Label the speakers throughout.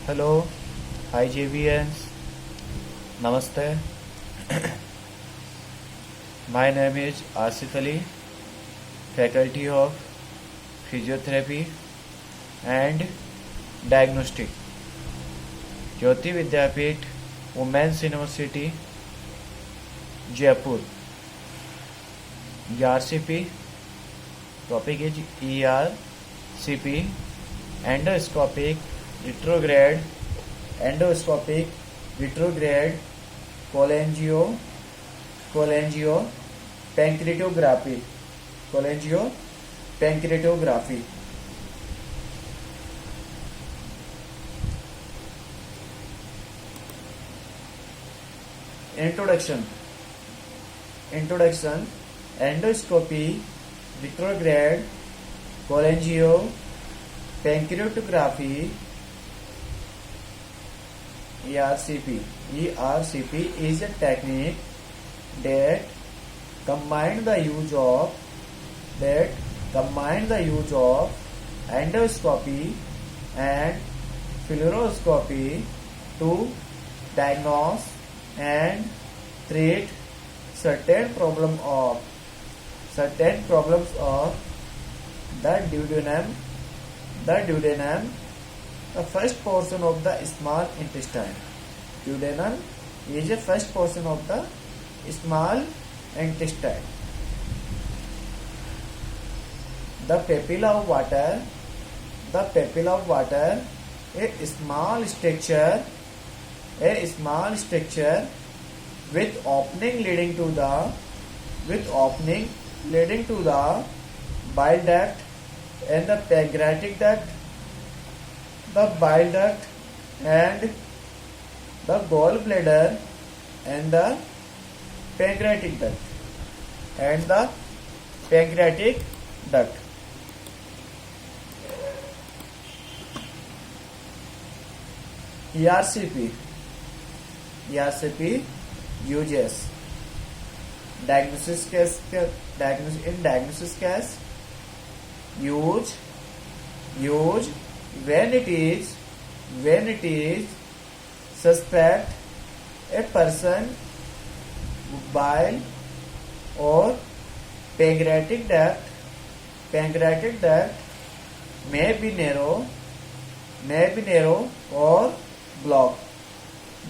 Speaker 1: Hello, hi JVNs, Namaste. My name is Asif Ali, Faculty of Physiotherapy and Diagnostic, Jyoti Vidyapeeth, Women's University, Jaipur. ERCP, topic is ERCP, endoscopic retrograde cholangio pancreatography. Introduction. Endoscopy retrograde cholangio pancreatography ERCP is a technique that combines the use of endoscopy and fluoroscopy to diagnose and treat certain problems of the duodenum, the first portion of the small intestine. Duodenum is the first portion of the small intestine. The papilla of water, a small structure with opening leading to the bile duct and the pancreatic duct. The bile duct and the gallbladder and the pancreatic duct ERCP uses diagnosis case use when it is suspect a person bile or pancreatic duct may be narrow or blocked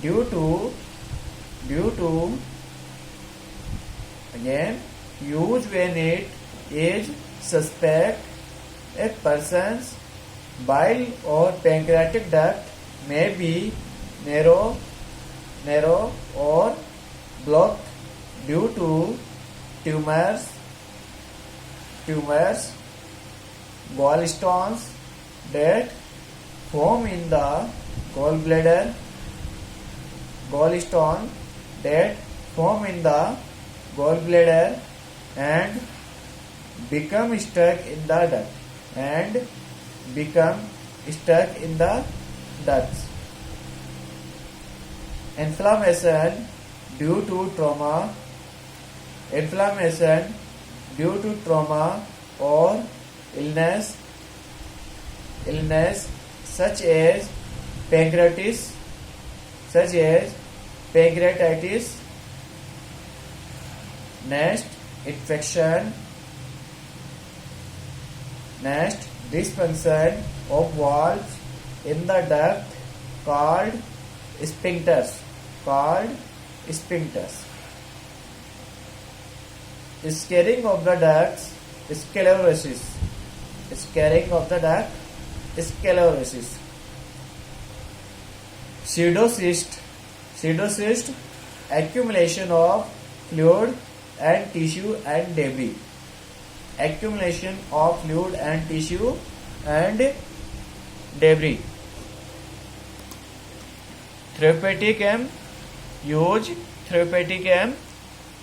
Speaker 1: due to again use when it is suspect a person's bile or pancreatic duct may be narrow or blocked due to tumors, gallstones that form in the gallbladder, and become stuck in the ducts. Inflammation due to trauma or illness such as pancreatitis, nest infection, dysfunction of valves in the duct called sphincters. Scarring of the ducts, sclerosis. Pseudocyst, accumulation of fluid and tissue and debris. Therapeutic aim,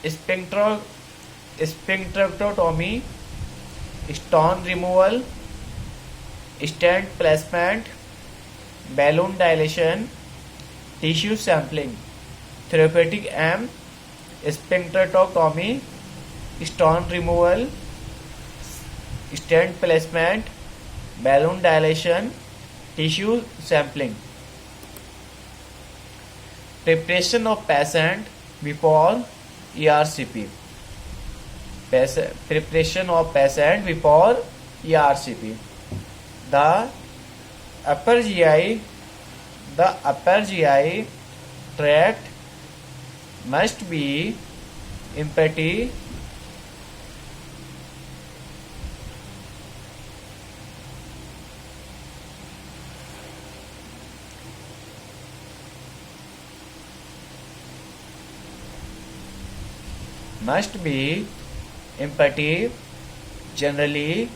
Speaker 1: sphincterectomy, stone removal, stent placement, balloon dilation, tissue sampling. Therapeutic aim, sphincterectomy, stone removal, stent placement, balloon dilation, tissue sampling. Preparation of patient before ERCP. Preparation of patient before ERCP. The upper GI tract must be empty generally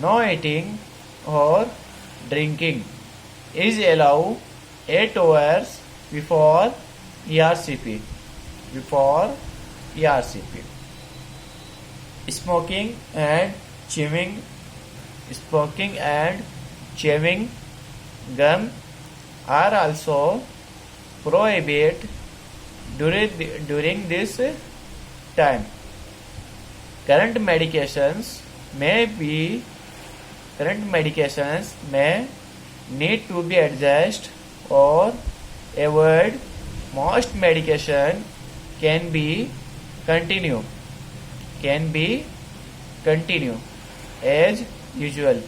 Speaker 1: no eating or drinking is allowed 8 hours before ERCP. Smoking and chewing gum are also prohibited during this time. Current medications may need to be adjusted or avoid. Most medication can be continue as usual.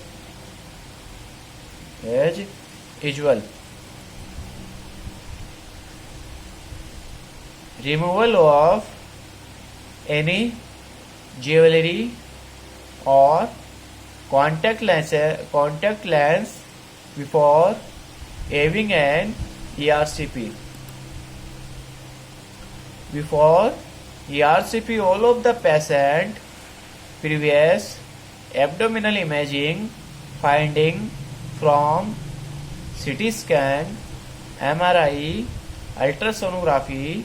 Speaker 1: Removal of any jewelry or contact lens before having an ERCP. Before ERCP, all of the patient previous abdominal imaging finding from CT scan, MRI, ultrasonography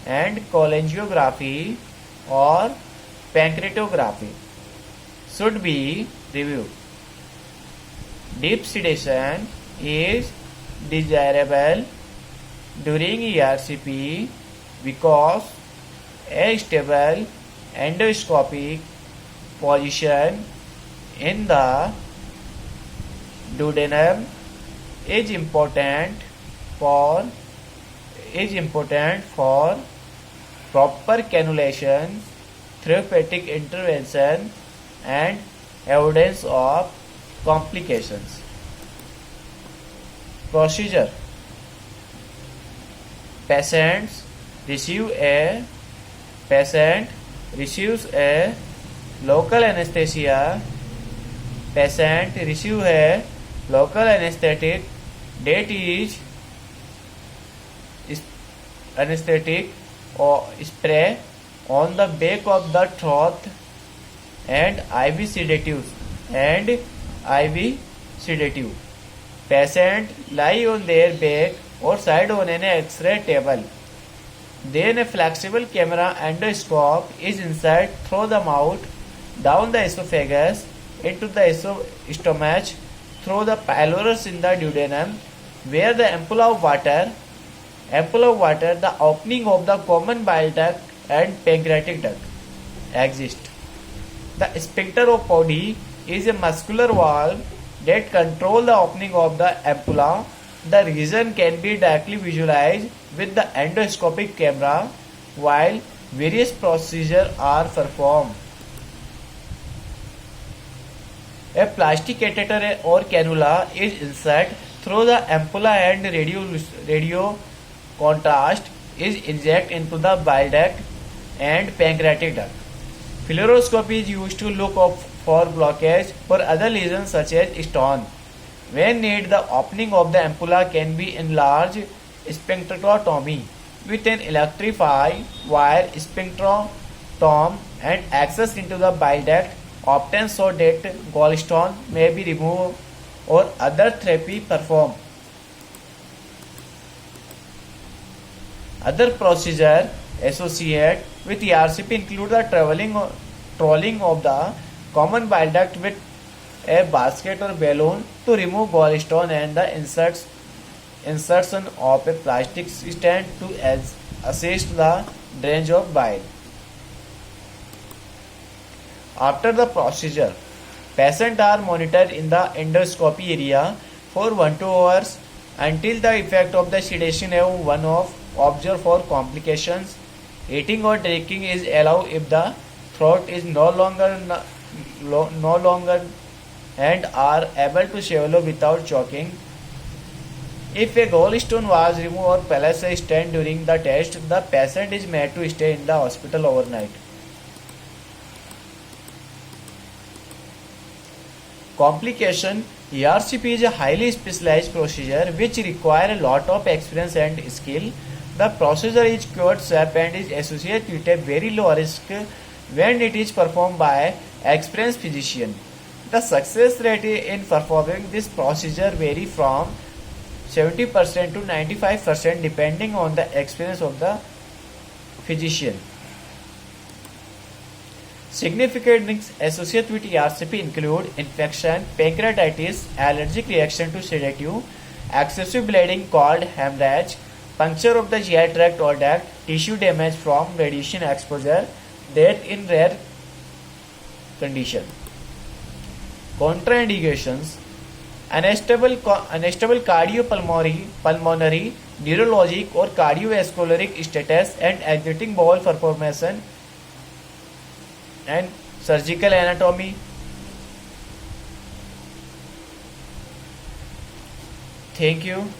Speaker 1: and cholangiography or pancreatography should be reviewed. Deep sedation is desirable during ERCP because a stable endoscopic position in the duodenum is important for proper cannulation, therapeutic intervention and avoidance of complications. Procedure. Patient receives a local anesthesia. Patient receives a local anesthetic that is anesthetic or spray on the back of the throat and IV sedative. Patient lie on their back or side on an X-ray table. Then a flexible camera endoscope is inserted through the mouth, down the esophagus, into the stomach, through the pylorus in the duodenum, where the ampulla of water, the opening of the common bile duct and pancreatic duct exist. The sphincter of Pody is a muscular valve that controls the opening of the ampulla. The region can be directly visualized with the endoscopic camera while various procedures are performed. A plastic catheter or cannula is inserted through the ampulla and radio contrast is injected into the bile duct and pancreatic duct. Fluoroscopy is used to look up for blockage for other lesions such as stone. When needed, the opening of the ampulla can be enlarged sphincterotomy with an electrified wire sphincterotome and access into the bile duct obtained so that gallstone may be removed or other therapy performed. Other procedures associated with ERCP include the trolling of the common bile duct with a basket or balloon to remove gallstone and the insertion of a plastic stent to assist the drainage of bile. After the procedure, patients are monitored in the endoscopy area for 1-2 hours until the effect of the sedation have worn off observe for complications. Eating or drinking is allowed if the throat is no longer and are able to swallow without choking. If a gallstone was removed or placed a stent during the test, the patient is made to stay in the hospital overnight. Complication. ERCP is a highly specialized procedure which requires a lot of experience and skill. The procedure is quite safe and is associated with a very low risk when it is performed by experienced physician. The success rate in performing this procedure vary from 70% to 95% depending on the experience of the physician. Significant risks associated with ERCP include infection, pancreatitis, allergic reaction to sedative, excessive bleeding called hemorrhage, puncture of the GI tract or duct, tissue damage from radiation exposure, death in rare condition. Contraindications. Unstable cardiopulmonary, neurologic or cardiovascular status and exciting bowel formation and surgical anatomy. Thank you.